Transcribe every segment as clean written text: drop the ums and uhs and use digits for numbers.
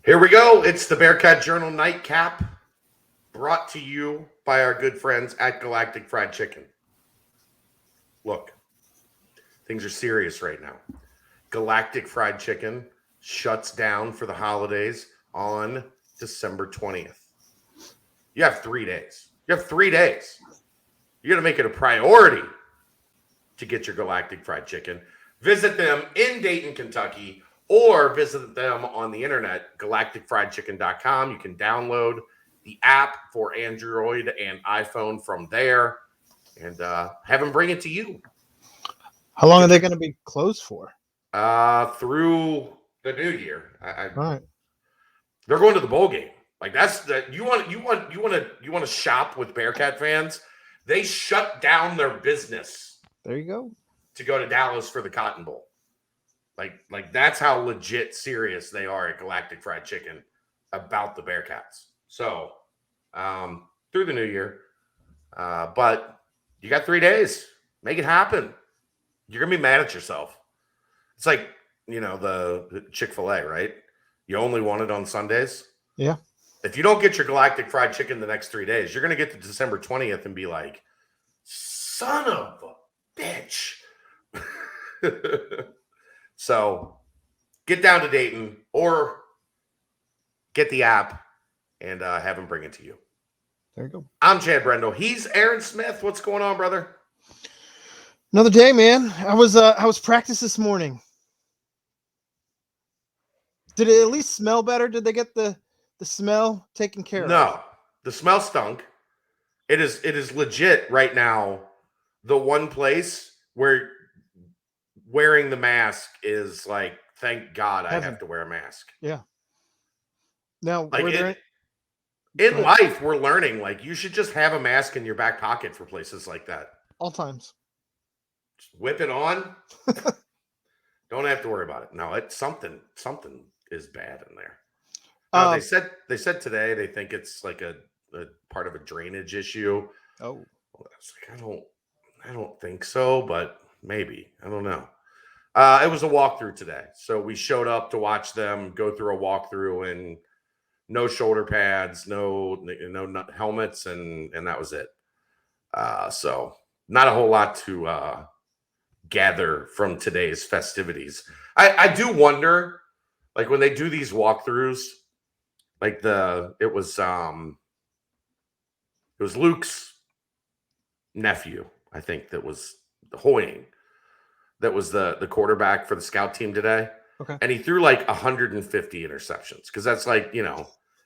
Here we go. It's the Bearcat Journal Nightcap, brought to you by our good friends at Galactic Fried Chicken. Look, things are serious right now. Galactic Fried Chicken shuts down for the holidays on December 20th. You have 3 days. You have 3 days. You got to make it a priority to get your Galactic Fried Chicken. Visit them in Dayton, Kentucky, or visit them on the internet, galacticfriedchicken.com. You can download the app for Android and iPhone from there and have them bring it to you. How long are they going to be closed for? Through the new year. All right. They're going to the bowl game. Like that's the you want to shop with Bearcat fans. They shut down their business. There you go. To go to Dallas for the Cotton Bowl. Like that's how legit serious they are at Galactic Fried Chicken about the Bearcats. So through the new year. But you got 3 days. Make it happen. You're gonna be mad at yourself. It's like, the Chick-fil-A, right? You only want it on Sundays. Yeah. If you don't get your Galactic Fried Chicken the next 3 days, you're gonna get to December 20th and be like, son of a bitch. So get down to Dayton or get the app and have them bring it to you. There you go. I'm Chad Brendel. He's Aaron Smith. What's going on, brother? Another day, man. I was practice this morning. Did it at least smell better? Did they get the smell taken care of? No, the smell stunk. It is legit right now. The one place where wearing the mask is like, thank God I have to wear a mask. Yeah. Now, like in life, we're learning, like, you should just have a mask in your back pocket for places like that. All times. Just whip it on. Don't have to worry about it. No, it's something is bad in there. They said today they think it's like a part of a drainage issue. Oh. Well, I was like, I don't think so, but maybe. I don't know. It was a walkthrough today. So we showed up to watch them go through a walkthrough and no shoulder pads, no helmets, and that was it. So not a whole lot to gather from today's festivities. I do wonder, like, when they do these walkthroughs, like it was Luke's nephew, I think, that was Hoying. That was the quarterback for the scout team today. Okay. And he threw like 150 interceptions because that's like,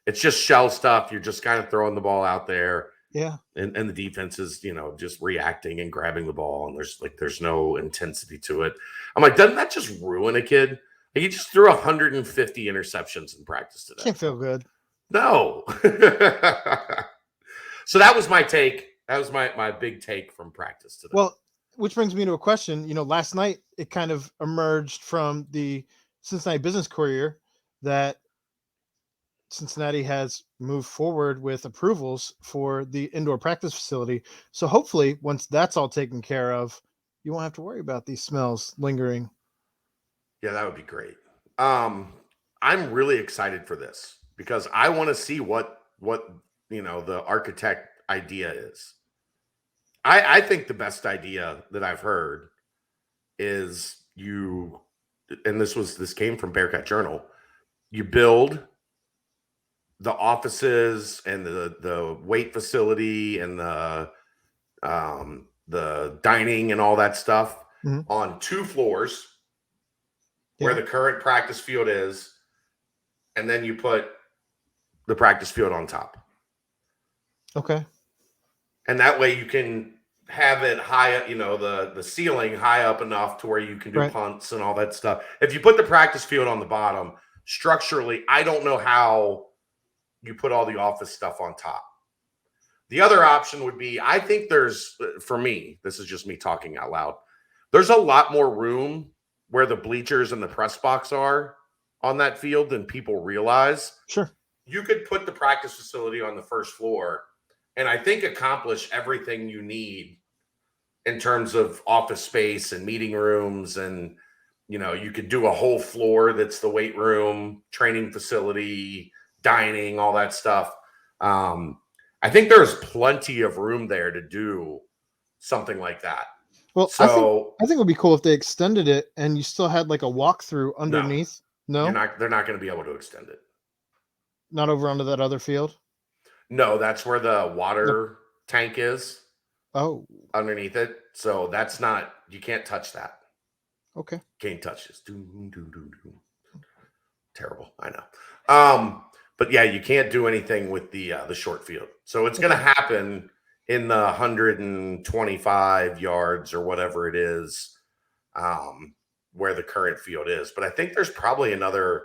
it's just shell stuff. You're just kind of throwing the ball out there. Yeah. And the defense is, just reacting and grabbing the ball. And there's no intensity to it. I'm like, doesn't that just ruin a kid? Like, he just threw 150 interceptions in practice today. Can't feel good. No. So that was my take. That was my big take from practice today. Well, which brings me to a question. Last night it kind of emerged from the Cincinnati Business Courier that Cincinnati has moved forward with approvals for the indoor practice facility. So hopefully once that's all taken care of, you won't have to worry about these smells lingering. Yeah, that would be great. I'm really excited for this because I want to see what the architect idea is. I think the best idea that I've heard is and this came from Bearcat Journal. You build the offices and the weight facility and the dining and all that stuff on 2 floors where the current practice field is, and then you put the practice field on top. Okay. And that way you can have it high up, the ceiling high up enough to where you can do punts and all that stuff. If you put the practice field on the bottom, structurally, I don't know how you put all the office stuff on top. The other option would be, I think for me, this is just me talking out loud, there's a lot more room where the bleachers and the press box are on that field than people realize. Sure. You could put the practice facility on the first floor and I think accomplish everything you need in terms of office space and meeting rooms and, you could do a whole floor that's the weight room, training facility, dining, all that stuff. I think there's plenty of room there to do something like that. Well, So I think it would be cool if they extended it and you still had like a walkthrough no, underneath. No, they're not going to be able to extend it. not over onto that other field. No, that's where the The, water tank is oh, underneath it. So that's not, you can't touch that. okay. Can't touch this. Terrible. I know. But yeah, you can't do anything with the short field. So it's going to happen in the 125 yards or whatever it is, where the current field is. But I think there's probably another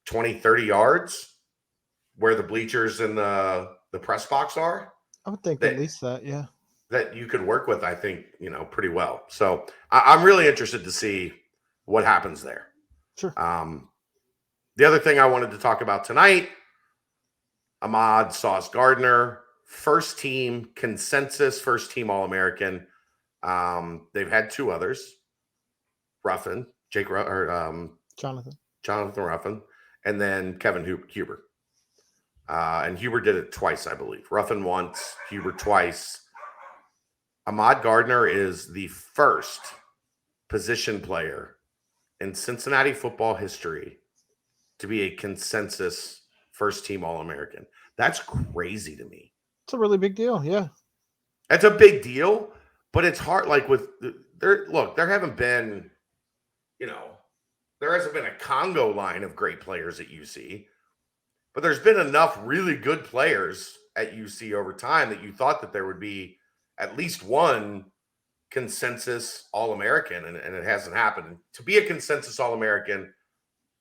20, 30 yards where the bleachers and the press box are. I would think at least that, yeah. That you could work with, I think, pretty well. So I'm really interested to see what happens there. Sure. The other thing I wanted to talk about tonight, Ahmad Sauce Gardner, first team consensus, first team All-American. They've had two others, Jonathan Ruffin, and then Kevin Huber. And Huber did it twice, I believe. Ruffin once, Huber twice. Ahmad Gardner is the first position player in Cincinnati football history to be a consensus first team All-American. That's crazy to me. It's a really big deal. Yeah. That's a big deal, but it's hard. Like there haven't been, there hasn't been a Congo line of great players at UC, but there's been enough really good players at UC over time that you thought that there would be at least one consensus All-American, and it hasn't happened. And to be a consensus All-American,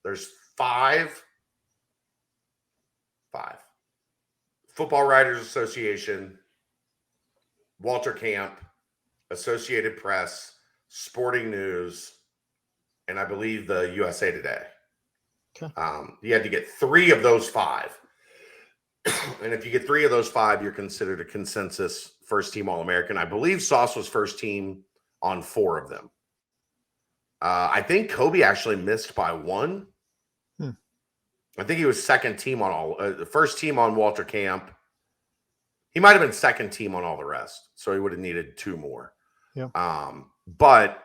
there's five. Football Writers Association, Walter Camp, Associated Press, Sporting News, and I believe the USA Today. Okay. You had to get 3 of those 5. And if you get 3 of those 5, you're considered a consensus first team All-American. I believe Sauce was first team on 4 of them. I think Kobe actually missed by 1. I think he was second team on the first team on Walter Camp. He might have been second team on all the rest, so he would have needed 2 more. Yeah. But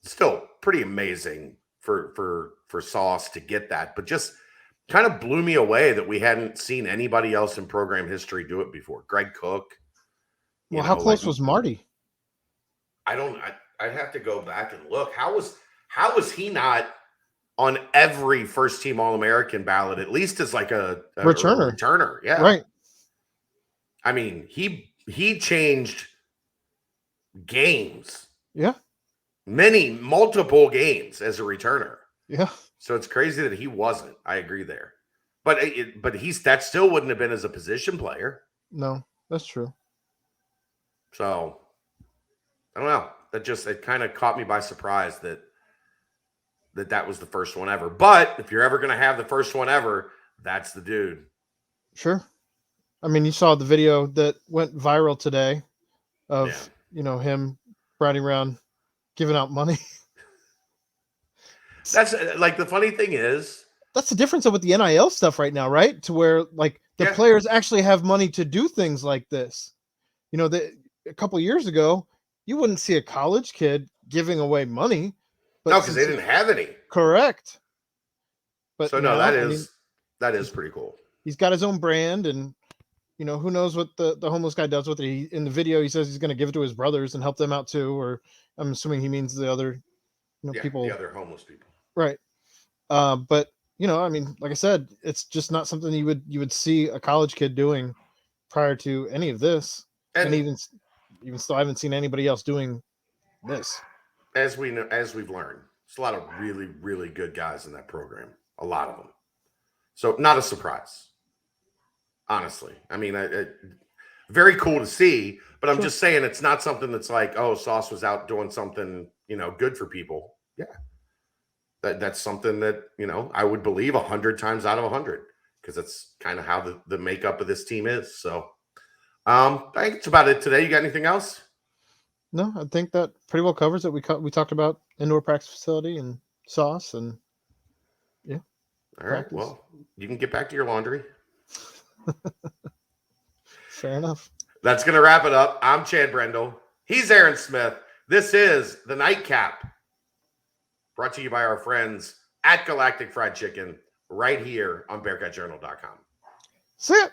still pretty amazing for Sauce to get that. But just kind of blew me away that we hadn't seen anybody else in program history do it before. Greg Cook. Well, how close was Marty? I'd have to go back and look. How was he not on every first team All-American ballot, at least as like a returner? Yeah. Right. I mean, he changed games. Yeah. Multiple games as a returner. Yeah. So it's crazy that he wasn't. I agree there. But that still wouldn't have been as a position player. No, that's true. So I don't know. It kind of caught me by surprise that was the first one ever. But if you're ever going to have the first one ever, that's the dude. Sure. I mean, you saw the video that went viral today of, him riding around giving out money. That's like the funny thing is. That's the difference with the NIL stuff right now, right? To where like the players actually have money to do things like this. A couple of years ago, you wouldn't see a college kid giving away money. But no, because they didn't have any. Correct. But so no, that is pretty cool. He's got his own brand, and who knows what the homeless guy does with it. In the video, he says he's going to give it to his brothers and help them out too, or I'm assuming he means the other people, the other homeless people, right? But I mean, like I said, it's just not something you would see a college kid doing prior to any of this, and even still, I haven't seen anybody else doing this. As we've learned, there's a lot of really, really good guys in that program. A lot of them. So not a surprise, honestly. I mean, very cool to see, but I'm just saying it's not something that's like, oh, Sauce was out doing something, good for people. Yeah. That's something that, I would believe 100 times out of 100, because that's kind of how the makeup of this team is. So I think it's about it today. You got anything else? No, I think that pretty well covers it. We talked about indoor practice facility and sauce and All right. practice. Well, you can get back to your laundry. Fair enough. That's going to wrap it up. I'm Chad Brendel. He's Aaron Smith. This is the Nightcap, brought to you by our friends at Galactic Fried Chicken, right here on BearcatJournal.com. See ya.